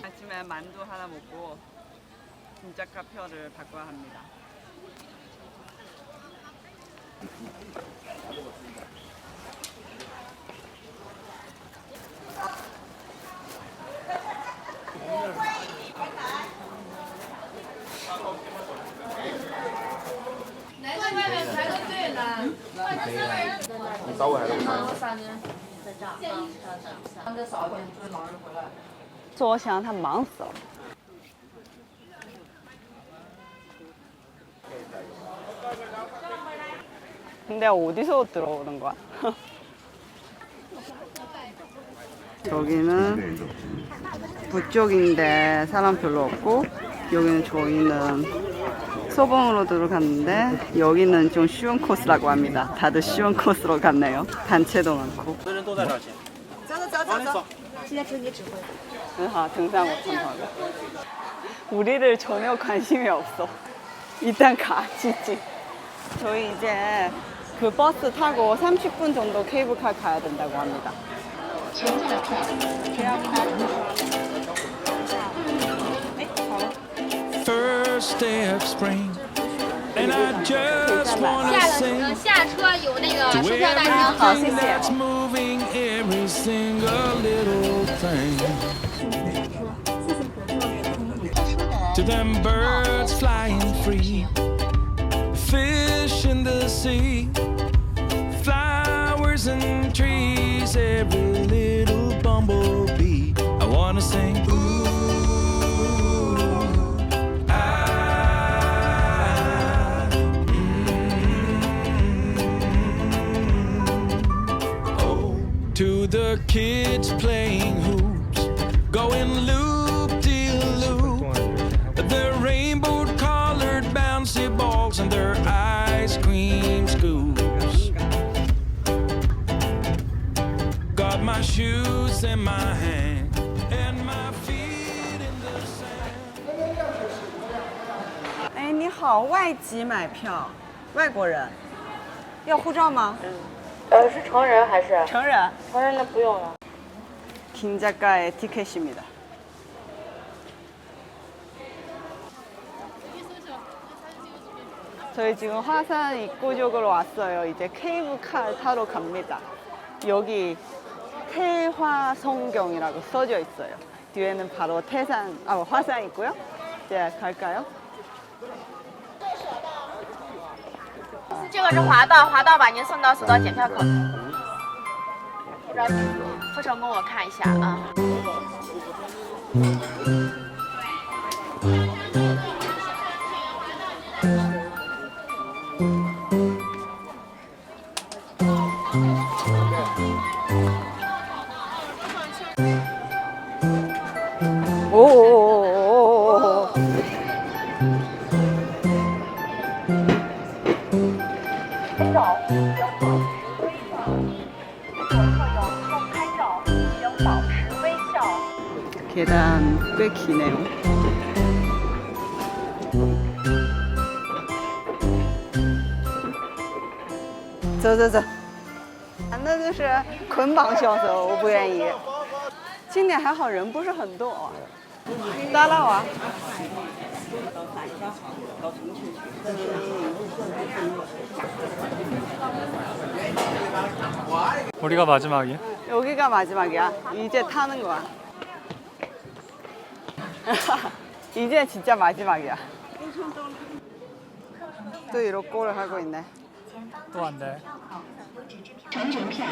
아침에 만두 하나 먹고 진짜 카페를 바꿔야 합니다.我想他忙死了。 근데 어디서 들어오는 거야? 여기는 북쪽인데 사람 별로 없고 여기는 저희는 소봉으로 들어갔는데 여기는 좀 쉬운 코스라고 합니다. 다들 쉬운 코스로 갔네요. 단체도 많고. 등산 못한다고. 우리를 전혀 관심이 없어. 일단 가, 진짜. 저희 이제 그 버스 타고 30분 정도 케이블카 가야 된다고 합니다. First day of spring, and I just wanna sing 下车有那个 to 售票大厅。 everything that's moving, every single little thing. To them birds flying free, fish in the sea, flowers and trees, every little bumblebee. I wanna sing. Ooh, I, oh, to the kids playing hoops, going loop-de-loop, the rainbow-colored bouncy balls and their ice cream scoops. Got my shoes in my hand and my feet in the sand. 哎，你好，外籍买票，外国人，要护照吗？是成人还是？成人。成人的不用了。 김 작가의 티켓입니다. 저희 지금 화산 입구 쪽으로 왔어요. 이제 케이블카 타러 갑니다. 여기 태화성경이라고 써져 있어요. 뒤에는 바로 화산 있고요. 이제 갈까요? 这个是滑道，滑道把您送到索道检票口。不知道傅成跟我看一下啊。 오오오오오오. 계단 꽤 기네요.走走走，那就是捆绑销售，我不愿意。今年还好人不是很多，따라와。 우리가 마지막이야? 여기가 마지막이야. 이제 타는 거야. 이제 진짜 마지막이야. 또 이런 꼴을 하고 있네. 또 안 돼. 乘乘票。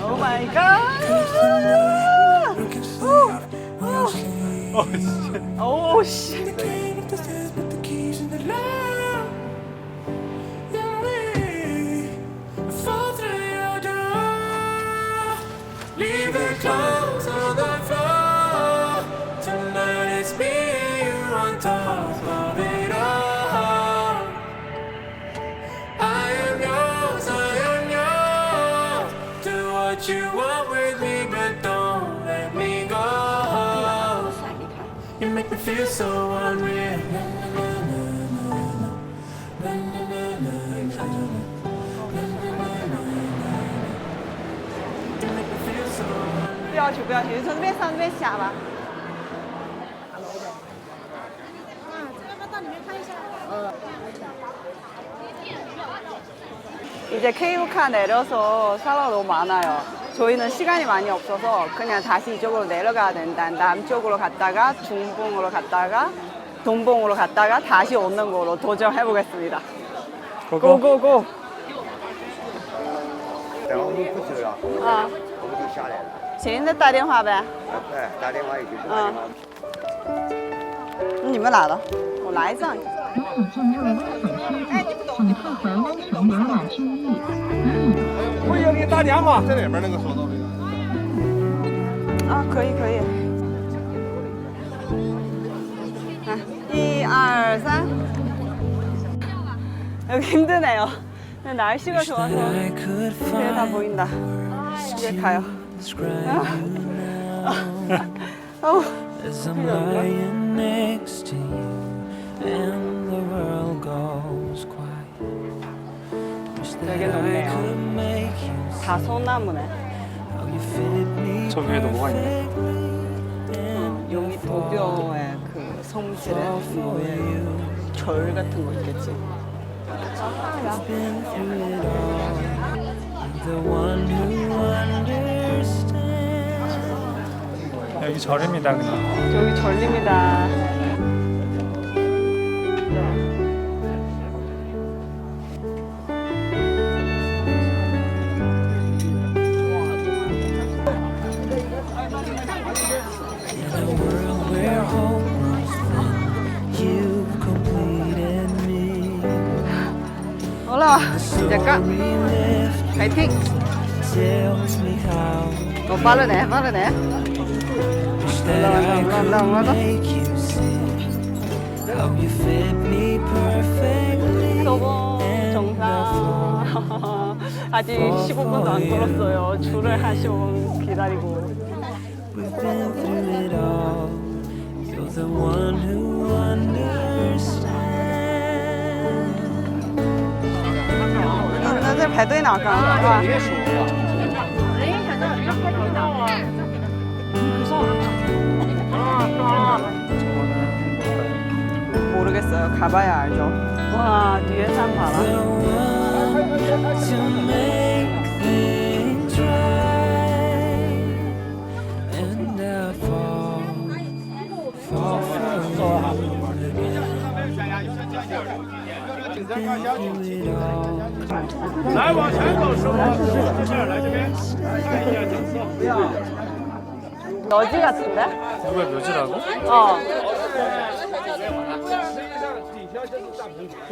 오 마이 갓! 오 씨. Clothes on the floor. Tonight it's me and you on top of it all. I am yours, I am yours. Do what you want with me, but don't let me go. You make me feel so unreal. You make me feel so unreal. 不要去，不要去，从这边上这边下吧。 이제 케이블카 내려서 사람이 너무 많아요. 저희는 시간이 많이 없어서 그냥 다시 이쪽으로 내려가야 된다. 남쪽으로 갔다가 중봉으로 갔다가 동봉으로 갔다가 다시 오는 거로 도전해 보겠습니다. 고고고. 等我们不走了，啊，我们就下来了。行，那打电话呗。哎，打电话也就是打电话。你们来了，我来一张。我有给你打电话，在那边那个收到没有？啊，可以可以。아, 1, 2, 3. 여기 힘드네요. 근데 날씨가 좋아서 I could 뒤에 다 보인다. 이제 가요. 어우, as I'm lying next to you and the world goes quiet. Wish that 되게 I 높네요. could make you 다 소나무네. how you fit me 저 위에도 뭐가 있네. 여기 도쿄의 그 성질에 for you. 절 같은 거 있겠지. Been through it all. The one who understands. 여기 절입니다 그냥. 여기 절립니다. In a world where hope runs thin, you've completed me. 올라와. 이제 까. We lift 파이팅. tells me how. 빠르네, 빠르네. Wish that I could 올라가. make you see how you fit me perfectly. 도봉 정상. 아직 15분도 안 걸었어요. 줄을 한 15분 기다리고. We've been through it all. You're the one who understands. 나들 배도에 나갈까? 모르겠어요. 가봐야 알죠. 와, 뒤에 산 봐라. The one to make things right. And I fall for you again. Been through it all. 来往前走，师傅，这边来这边。 너지 같은데? 누가 묘지라고? 어. 난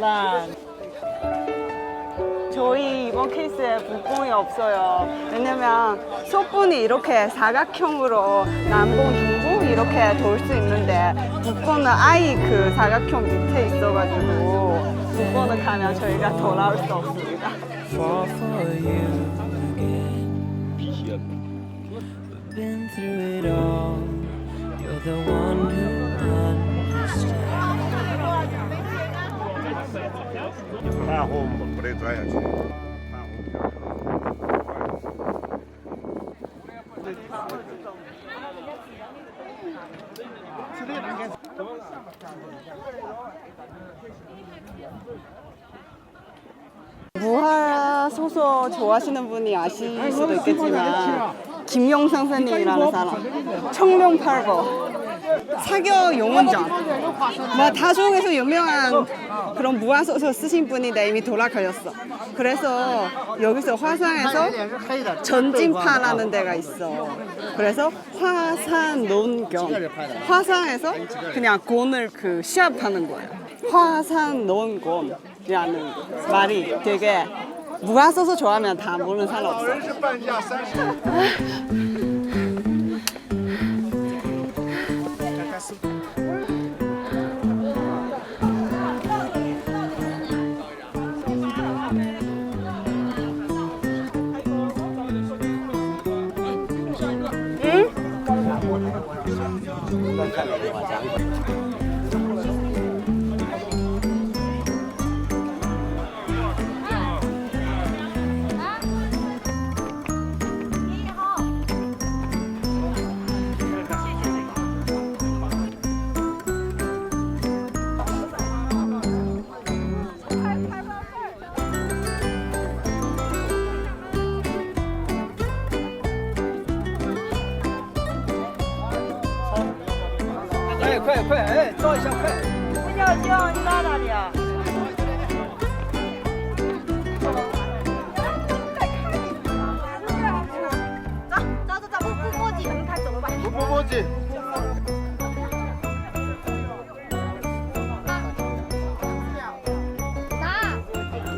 저희 이번 케이스에 북봉이 없어요. 왜냐면 소분이 이렇게 사각형으로 남봉, 중봉 이렇게 돌 수 있는데 북봉은 아예 그 사각형 밑에 있어가지고 북봉을 가면 저희가 돌아올 수 없습니다. Fall for you again. We've been through it all. You're the one who understands. 半红不得钻下去，半红比较长。 무하 소설 좋아하시는 분이 아실 수도 있겠지만 김용상 선생님이라는 사람 청룡팔보 사교 용원전 뭐 다중에서 유명한 그런 무한 소설 쓰신 분인데 이미 돌아가셨어. 그래서 여기서 화산에서 전진파라는 데가 있어. 그래서 화산 논견 화산에서 그냥 곤을 그 시합하는 거예요. 화산 논곤이라는 말이 되게 무한 소설 좋아하면 다 모르는 사람 없어. 응? 看那个往家里。 哎，快快，哎，照一下，快！不要叫你到哪里啊？走走走，不墨迹，我们开始走了吧。不墨迹。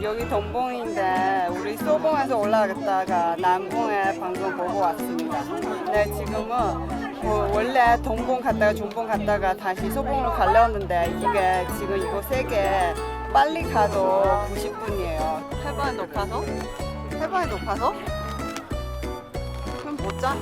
여기 동봉인데 우리 소봉에서 올라갔다가 남봉에 방금 보고 왔습니다. 근데 지금은 원래 동봉 갔다가 중봉 갔다가 다시 소봉으로 가려는데 이게 지금 이거 세 개 빨리 가도 90분이에요. 해변이 높아서? 해변이 높아서? 그럼 못 자?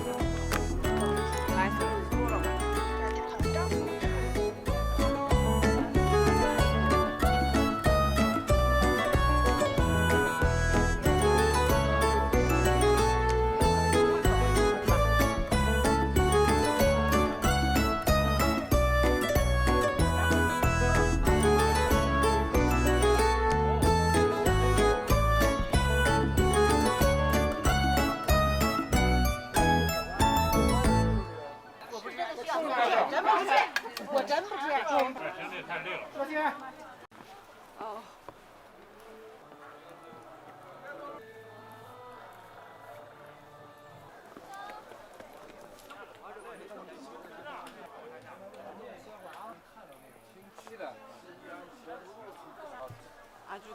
아주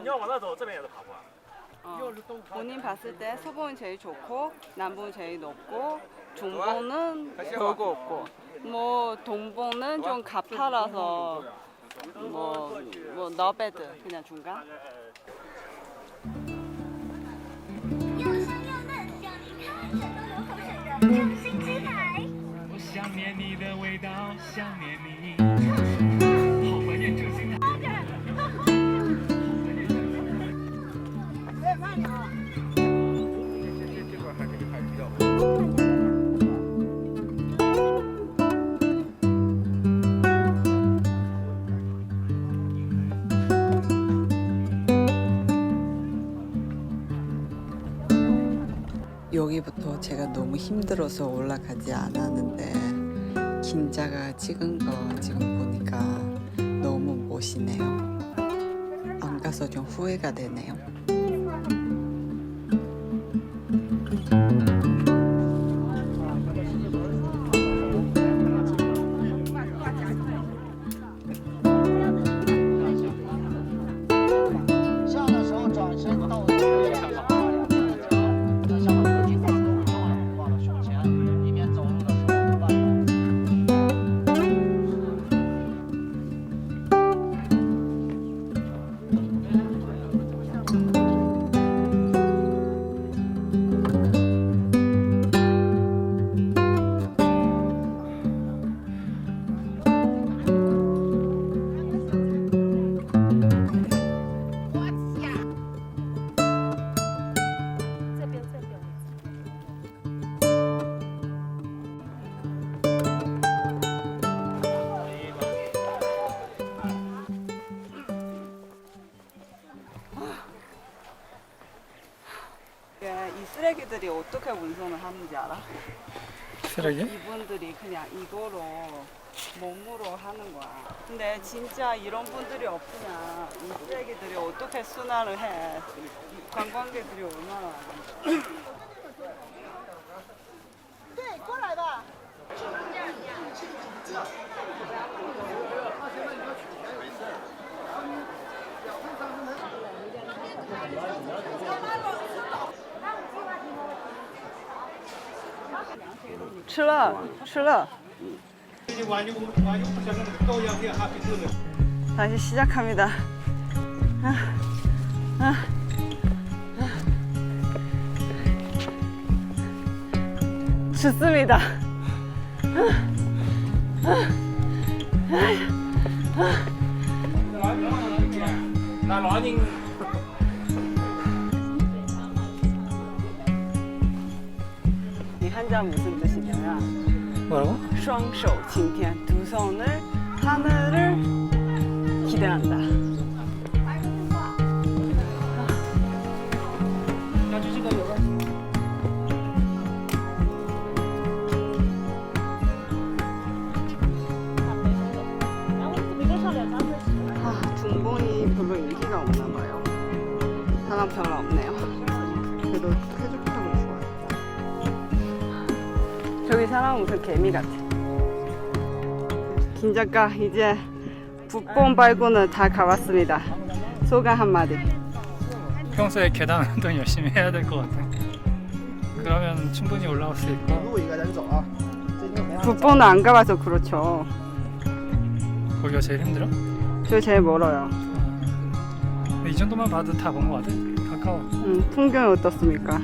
你要往那走，这边也是爬坡。 본인 봤을 때 서봉이 제일 좋고 남봉이 제일 높고 중봉은 별거 없고 뭐 동봉은 좀 가파라서 뭐 너베드 그냥 중간. 又香又嫩，让你看着都流口水的正新鸡排。我想念你的味道，想念你。好怀念正新台。 여기부터 제가 너무 힘들어서 올라가지 않았는데 긴자가 찍은 거 지금 보니까 너무 멋이네요. 안 가서 좀 후회가 되네요. 이 쓰레기들이 어떻게 운송을 하는지 알아? 쓰레기? 이분들이 그냥 이거로 몸으로 하는 거야. 근데 진짜 이런 분들이 없으면 이 쓰레기들이 어떻게 순환을 해? 관광객들이 얼마나 많은지. 네, 过来吧. 출러. 다시 시작합니다. 좋습니다. 那老宁 이 한자 무슨 뜻이냐면 뭐라고? 双手擎天, 두 손을 하늘을 기대한다. 중봉이 별로 인기가 없나 봐요. 사람 별로 없네요. 그래도 쾌적하고 좋아요. 저기 사람 무슨 개미 같아. 김 작가 이제 북봉 발굴은 다 가봤습니다. 소감 한마디. 평소에 계단 운동 열심히 해야 될 것 같아. 그러면 충분히 올라올 수 있고. 북봉은 안 가봐서 그렇죠. 거기가 제일 힘들어? 저 제일 멀어요. 이 정도만 봐도 다 본 것 같아. 가까워. 풍경이 어떻습니까?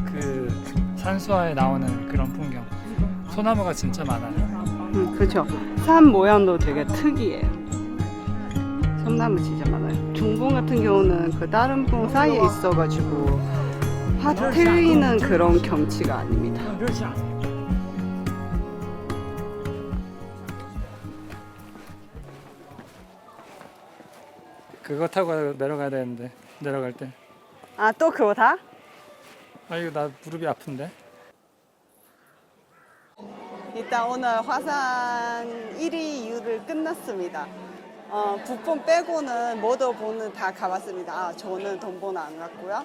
그 산수화에 나오는 그런 풍경. 소나무가 진짜 많아요. 그렇죠. 산 모양도 되게 특이해요. 섬나무 진짜 많아요. 중봉 같은 경우는 그 다른 봉 사이에 있어가지고 확 트이는 그런 경치가 아닙니다. 그거 타고 내려가야 되는데 내려갈 때. 아, 또 그거 다? 아 이거 나 무릎이 아픈데. 일단 오늘 화산 1위 이유를 끝났습니다. 북봉 빼고는 모두 봉은 다 가봤습니다. 아, 저는 돈봉은 안 갔고요.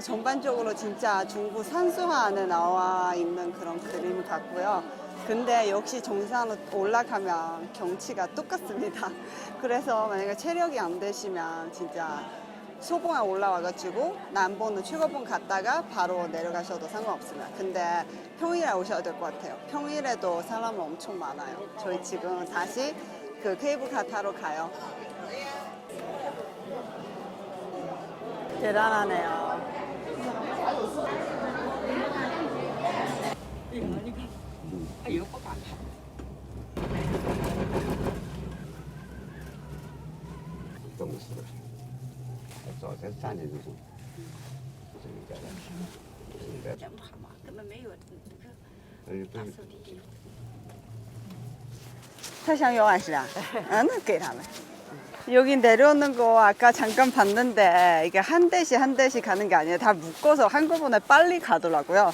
전반적으로 진짜 중부 산수화 안에 나와 있는 그런 그림 같고요. 근데 역시 정상으로 올라가면 경치가 똑같습니다. 그래서 만약에 체력이 안 되시면 진짜 소봉에 올라와가지고 남봉은 최고봉 갔다가 바로 내려가셔도 상관없습니다. 근데 평일에 오셔야 될 것 같아요. 평일에도 사람 엄청 많아요. 저희 지금 다시 그 케이블카 타러 가요. 대단하네요. 태상요한시장. 아, 那给他们. 여기 내려오는 거 아까 잠깐 봤는데 이게 한 대씩 한 대씩 가는 게 아니라 다 묶어서 한꺼번에 빨리 가더라고요.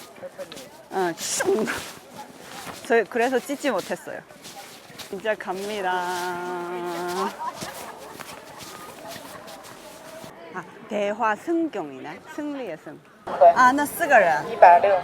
슝. 저 그래서 찍지 못했어요. 이제 갑니다. 아, 대화 승경이네. 승리의 승. 아, 那4个人. 160.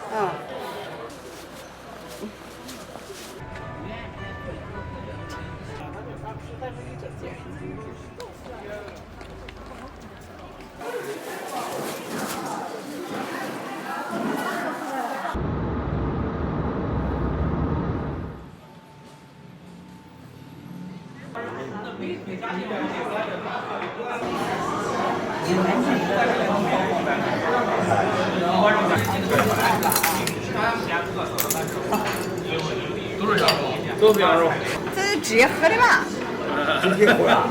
这是直接喝的吧？直接喝呀！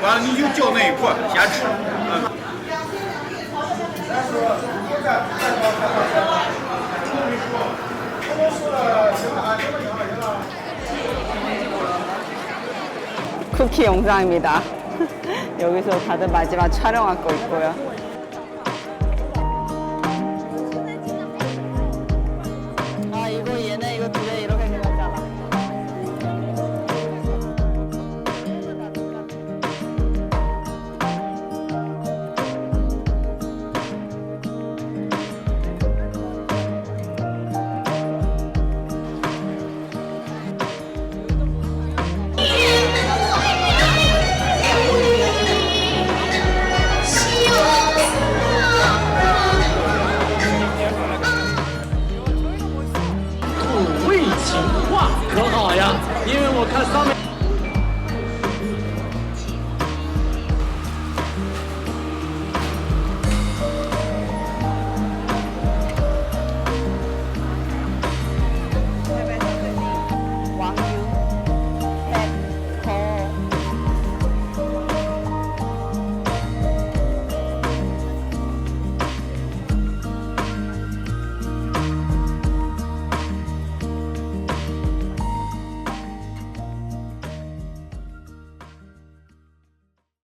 完了你就叫那一块先吃。쿠키 영상입니다. 여기서 다들 마지막 촬영하고 있고요. 아, 이거 얘네 이거 두 개 이렇게 생겼잖아.